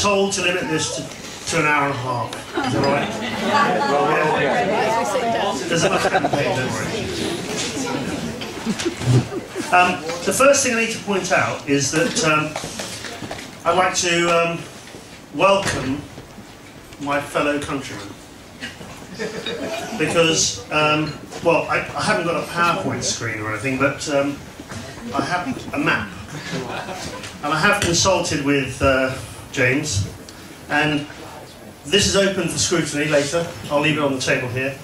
told to limit this to an hour and a half. Is that right? There's enough campaign, don't worry. The first thing I need to point out is that I'd like to welcome my fellow countrymen. Because, well, I haven't got a PowerPoint screen or anything, but I have a map. And I have consulted with James, and this is open for scrutiny later. I'll leave it on the table here.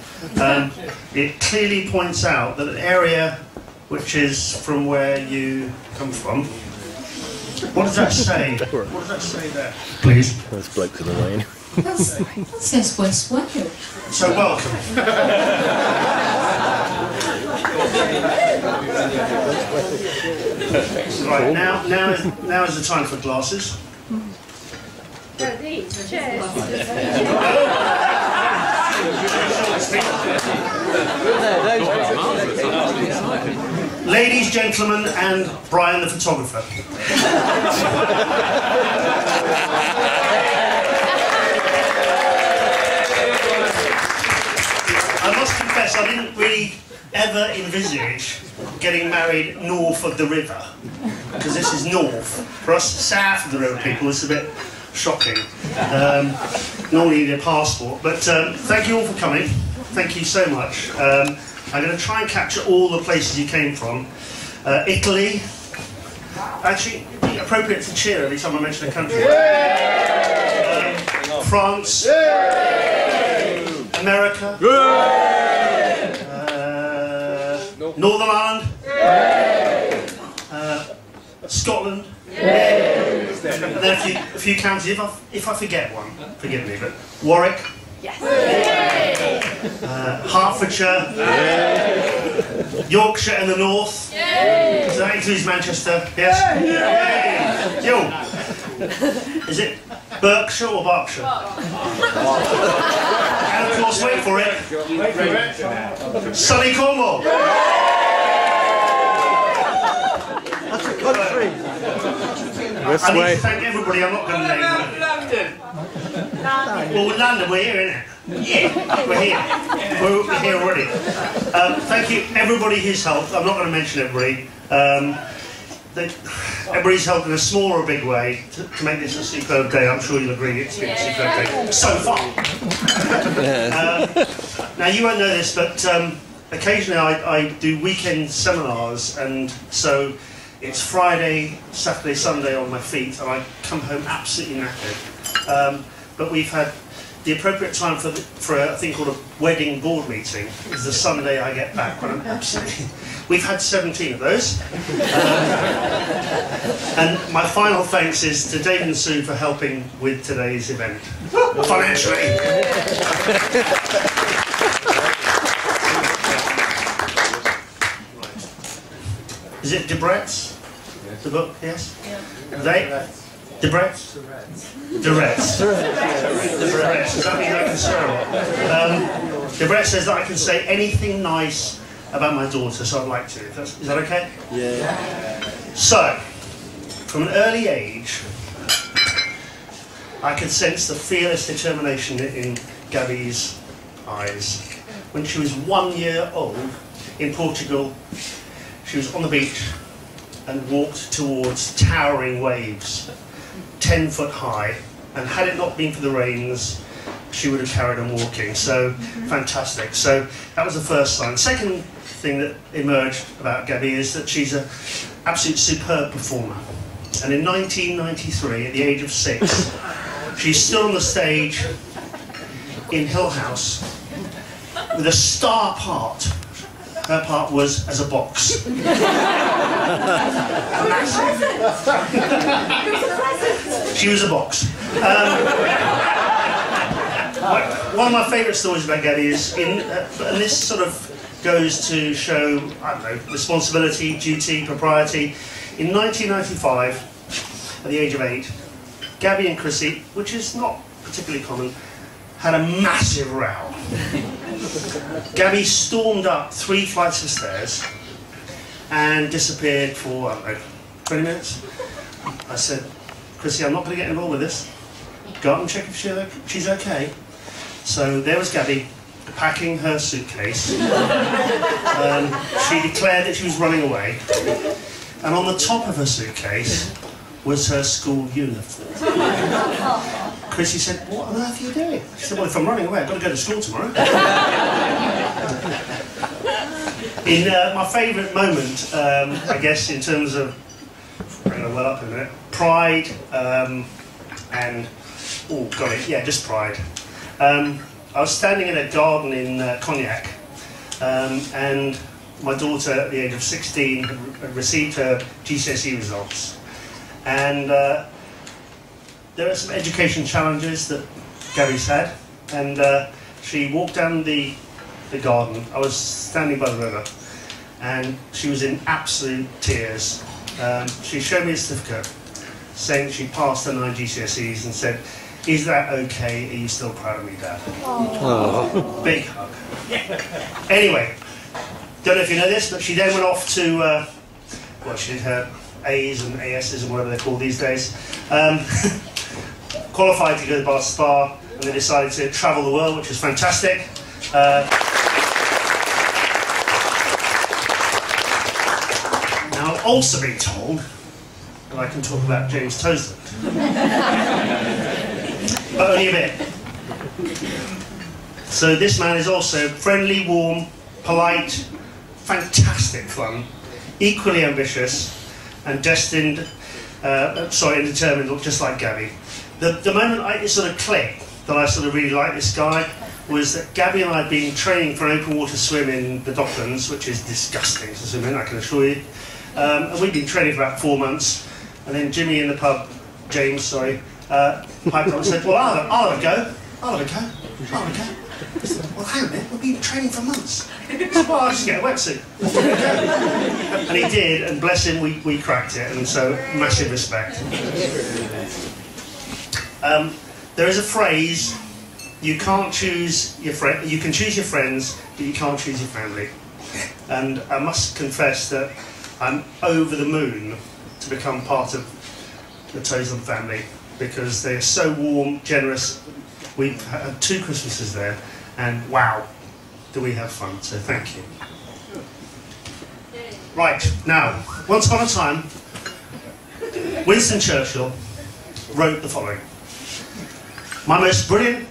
It clearly points out that an area which is from where you come from. What does that say? What does that say there? Please. Those blokes in the lane. That says West Wales. So welcome. Right, now is the time for glasses. Ladies, gentlemen, and Brian the photographer. I must confess, I didn't really ever envisage getting married north of the river, because this is north. For us south of the river people, it's a bit shocking. Normally you need a passport, but thank you all for coming. Thank you so much. I'm going to try and capture all the places you came from. Italy. Actually, it'd be appropriate to cheer every time I mention a country. France. America. Northern Ireland. Scotland. And then a few counties. If I forget one, forgive me, but Warwick. Yes. Hertfordshire. Yorkshire in the north. So that includes Manchester. Yes. Yo. Is it Berkshire or Berkshire? And of course, wait for it. Sunny Cornwall. That's a country. I need to thank everybody. I'm not going to name them. Well, with London, we're here, innit? Yeah, we're here. We're here already. Thank you, everybody who's helped. I'm not going to mention everybody. Everybody's helped in a small or a big way to make this a superb day. I'm sure you'll agree it's been a superb day so far. Now, you won't know this, but occasionally I do weekend seminars, and so it's Friday, Saturday, Sunday on my feet, and I come home absolutely knackered. But we've had the appropriate time for a thing called a wedding board meeting. Is the Sunday I get back when I'm absolutely... We've had 17 of those. And my final thanks is to David and Sue for helping with today's event. Financially. Is it Debrett's? The book, yes? Yeah. They? Debrett's? Debrett's. Debrett's. Does that mean I can swear a lot? Debrett says that I can say anything nice about my daughter, so I'd like to. Is that okay? Yeah. So, from an early age, I could sense the fearless determination in Gabby's eyes. When she was 1 year old in Portugal, she was on the beach and walked towards towering waves, 10 foot high, and had it not been for the rains, she would have carried on walking. So, fantastic. So, that was the first sign. Second thing that emerged about Gabby is that she's an absolute superb performer. And in 1993, at the age of 6, she stood on the stage in Hill House with a star part. Her part was as a box. She was a box. One of my favourite stories about Gabby is, and this sort of goes to show, I don't know, responsibility, duty, propriety. In 1995, at the age of 8, Gabby and Chrissy, which is not particularly common, had a massive row. Gabby stormed up 3 flights of stairs and disappeared for, I don't know, 20 minutes. I said, Chrissy, I'm not going to get involved with this. go up and check if she's okay. So there was Gabby, packing her suitcase. She declared that she was running away. And on the top of her suitcase was her school uniform. Chrissy said, "What on earth are you doing?" She said, "Well, if I'm running away, I've got to go to school tomorrow." In my favourite moment, I guess, in terms of, well up in a minute, pride and, oh, got it, yeah, just pride. I was standing in a garden in Cognac, and my daughter, at the age of 16, had received her GCSE results. And there are some education challenges that Gabby's had, and she walked down the garden. I was standing by the river, and she was in absolute tears. She showed me a certificate saying she passed her 9 GCSEs and said, "Is that okay? Are you still proud of me, Dad?" Aww. Big hug. Anyway, don't know if you know this, but she then went off to, well, she did her A's and AS's and whatever they're called these days. Qualified to go to Bar Spa, and they decided to travel the world, which was fantastic. Now, I've also been told that I can talk about James Toseland. But only a bit. So this man is also friendly, warm, polite, fantastic fun, equally ambitious, and destined, and determined, just like Gabby. The moment it sort of clicked that I sort of really liked this guy was that Gabby and I had been training for an open water swim in the Docklands, which is disgusting to swim in, I can assure you. And we'd been training for about 4 months, and then Jimmy in the pub, James, piped up and said, "Well, I'll have a go. I'll have a go. I'll have a go." I said, "Well, hang on a minute, we've been training for months." He said, "Well, I'll just get a wetsuit." And he did, and bless him, we cracked it, and so massive respect. There is a phrase, you can't choose your friend, you can choose your friends, but you can't choose your family. And I must confess that I'm over the moon to become part of the Toseland family, because they are so warm, generous. We've had 2 Christmases there, and wow, do we have fun, so thank you. Right, now, once upon a time, Winston Churchill wrote the following: "My most brilliant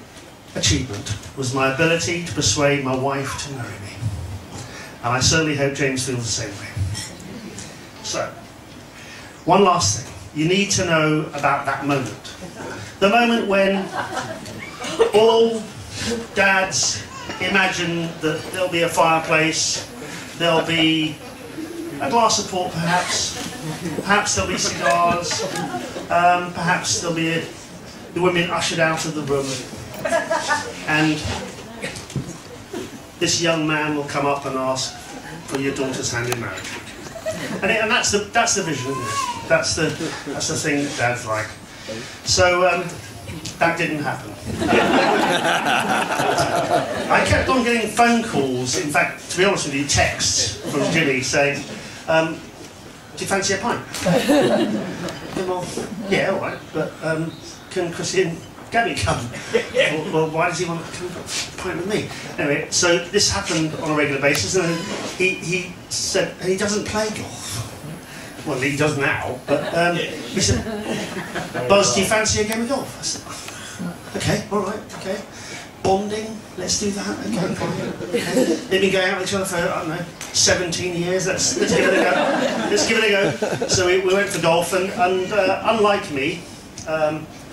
achievement was my ability to persuade my wife to marry me." And I certainly hope James feels the same way. So, one last thing. You need to know about that moment. The moment when all dads imagine that there'll be a fireplace, there'll be a glass of port perhaps there'll be cigars, perhaps there'll be the women ushered out of the room, and this young man will come up and ask for your daughter's hand in marriage. And that's the vision, isn't it? That's the thing that dads like. So that didn't happen. I kept on getting phone calls, in fact, to be honest with you, texts from Jimmy saying, "Do you fancy a pint?" Well, yeah, all right, but can Chrissy and Gabby come? Well, why does he want to come a pint with me? Anyway, so this happened on a regular basis, and he said, and he doesn't play golf. Well, he does now, but he said, "Buzz, do you fancy a game of golf?" I said, "Okay, all right, okay. Bonding, let's do that, okay, fine. Okay. They've been going out with each other for, I don't know, 17 years, let's give it a go. Let's give it a go." So we went for golf, and unlike me,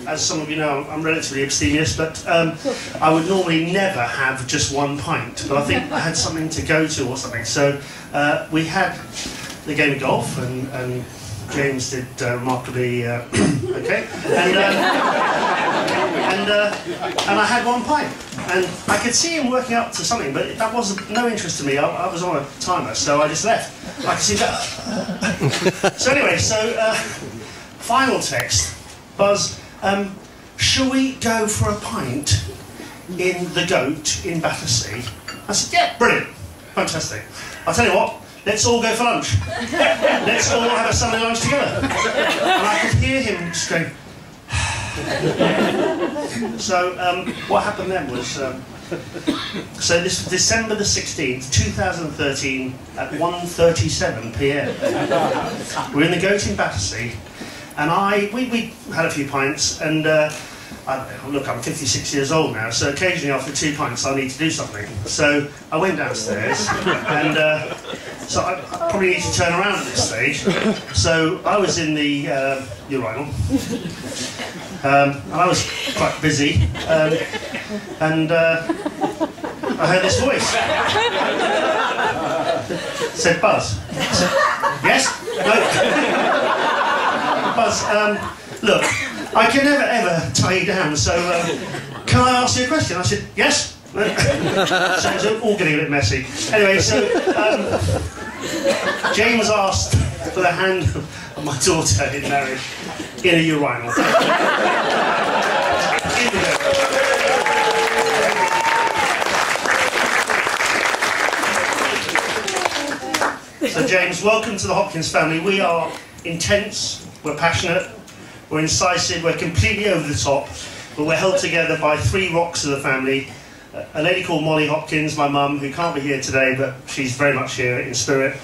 as some of you know, I'm relatively abstemious, but I would normally never have just 1 pint, but I think I had something to go to or something. So we had the game of golf, and James did remarkably okay, and I had 1 pint, and I could see him working up to something, but that was no interest to me. I was on a timer, so I just left. I could see that. So anyway, final text, Buzz. Shall we go for a pint in the Goat in Battersea? I said, yeah, brilliant, fantastic. I'll tell you what, let's all go for lunch. Let's all have a Sunday lunch together. And I could hear him just going, So what happened then was, so this was December the 16th, 2013 at 1:37 p.m. We're in the Goat in Battersea, and we had a few pints, and I don't know, look, I'm 56 years old now, so occasionally after 2 pints I need to do something. So I went downstairs, and so I probably need to turn around at this stage. So I was in the urinal, and I was quite busy, and I heard this voice. It said, "Buzz." I said, "Yes? No?" "Buzz, look, I can never ever tie you down, so can I ask you a question?" I said, "Yes." So it's all getting a bit messy. Anyway, so James asked for the hand of my daughter in marriage in a urinal. Here we go. So James, welcome to the Hopkins family. We are intense, we're passionate, we're incisive, we're completely over the top, but we're held together by 3 rocks of the family. A lady called Molly Hopkins, my mum, who can't be here today, but she's very much here in spirit.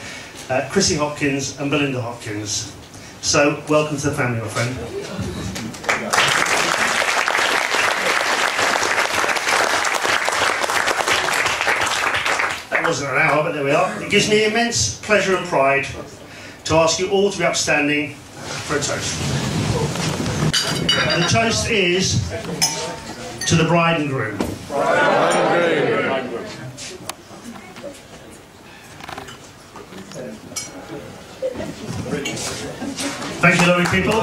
Chrissy Hopkins and Belinda Hopkins. So, welcome to the family, my friend. That wasn't an hour, but there we are. It gives me immense pleasure and pride to ask you all to be upstanding for a toast. And the toast is to the bride and groom. Thank you, lovely people.